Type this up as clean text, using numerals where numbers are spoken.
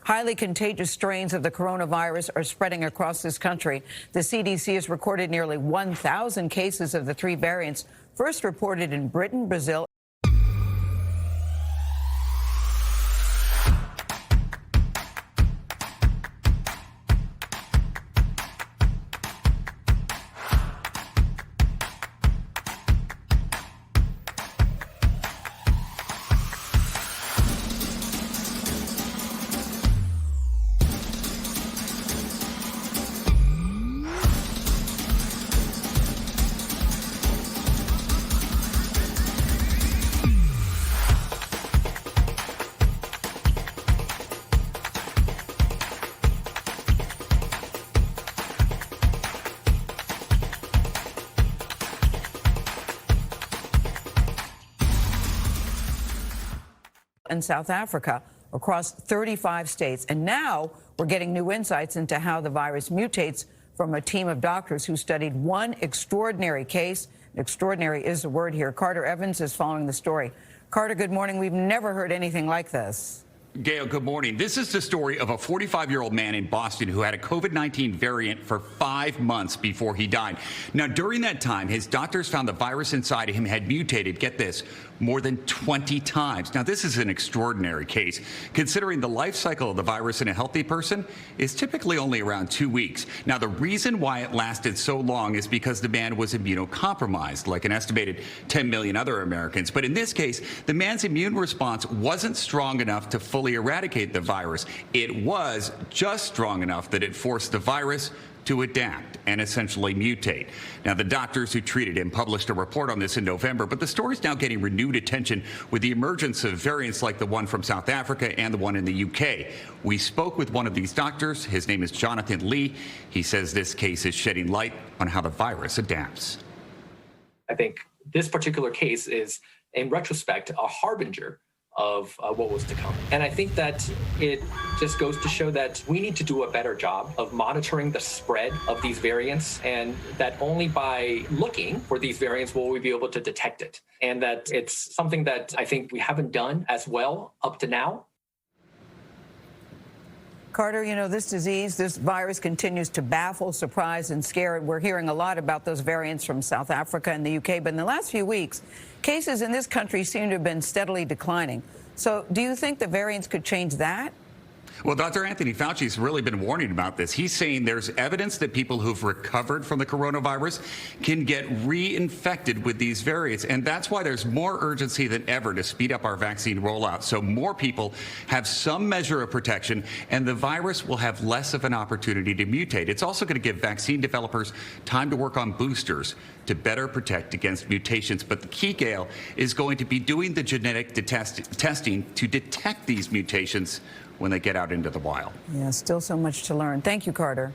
Highly contagious strains of the coronavirus are spreading across this country. The CDC has recorded nearly 1,000 cases of the three variants, first reported in Britain, Brazil, and South Africa, across 35 states. And now we're getting new insights into how the virus mutates from a team of doctors who studied one extraordinary case. Extraordinary is the word here. Carter Evans is following the story. Carter, good morning. We've never heard anything like this. Gail, good morning. This is the story of a 45-year-old man in Boston who had a COVID-19 variant for 5 months before he died. Now, during that time, his doctors found the virus inside of him had mutated, get this, more than 20 times. Now, this is an extraordinary case, considering the life cycle of the virus in a healthy person is typically only around 2 weeks. Now, the reason why it lasted so long is because the man was immunocompromised, like an estimated 10 million other Americans. But in this case, the man's immune response wasn't strong enough to fully eradicate the virus. It was just strong enough that it forced the virus to adapt and essentially mutate. Now, the doctors who treated him published a report on this in November, but the story's now getting renewed attention with the emergence of variants like the one from South Africa and the one in the UK. We spoke with one of these doctors. His name is Jonathan Lee. He says this case is shedding light on how the virus adapts. I think this particular case is, in retrospect, a harbinger of what was to come. And I think that it just goes to show that we need to do a better job of monitoring the spread of these variants, and that only by looking for these variants will we be able to detect it. And that it's something that I think we haven't done as well up to now. Carter, you know, this disease, this virus continues to baffle, surprise, and scare. We're hearing a lot about those variants from South Africa and the UK, but in the last few weeks, cases in this country seem to have been steadily declining. So do you think the variants could change that? Well, Dr. Anthony Fauci's really been warning about this. He's saying there's evidence that people who've recovered from the coronavirus can get reinfected with these variants. And that's why there's more urgency than ever to speed up our vaccine rollout, so more people have some measure of protection and the virus will have less of an opportunity to mutate. It's also going to give vaccine developers time to work on boosters to better protect against mutations. But the key, Gail, is going to be doing the genetic testing to detect these mutations when they get out into the wild. Yeah, still so much to learn. Thank you, Carter.